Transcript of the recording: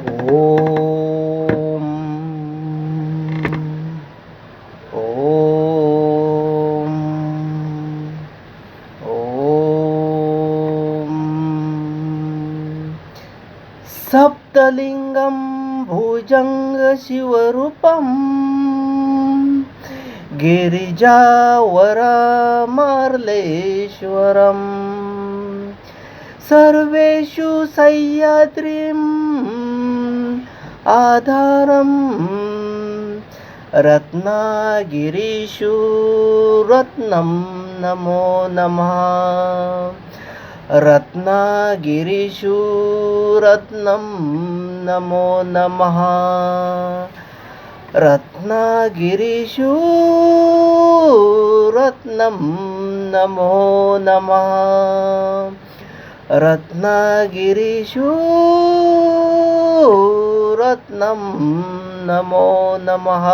ओम ओम ओम सप्तलिंगम भुजंग शिवरूपम गिरिजावरमर्लेश्वरम् सर्वेषु सह्याद्रिम् आधारम् रत्नागिरीषु रत्नं नमो नमः रत्नागिरीषु रत्नं नमो नमः रत्नागिरीषु रत्नं नमो नमः रत्नागिरीषु रत्नं नमो नमः।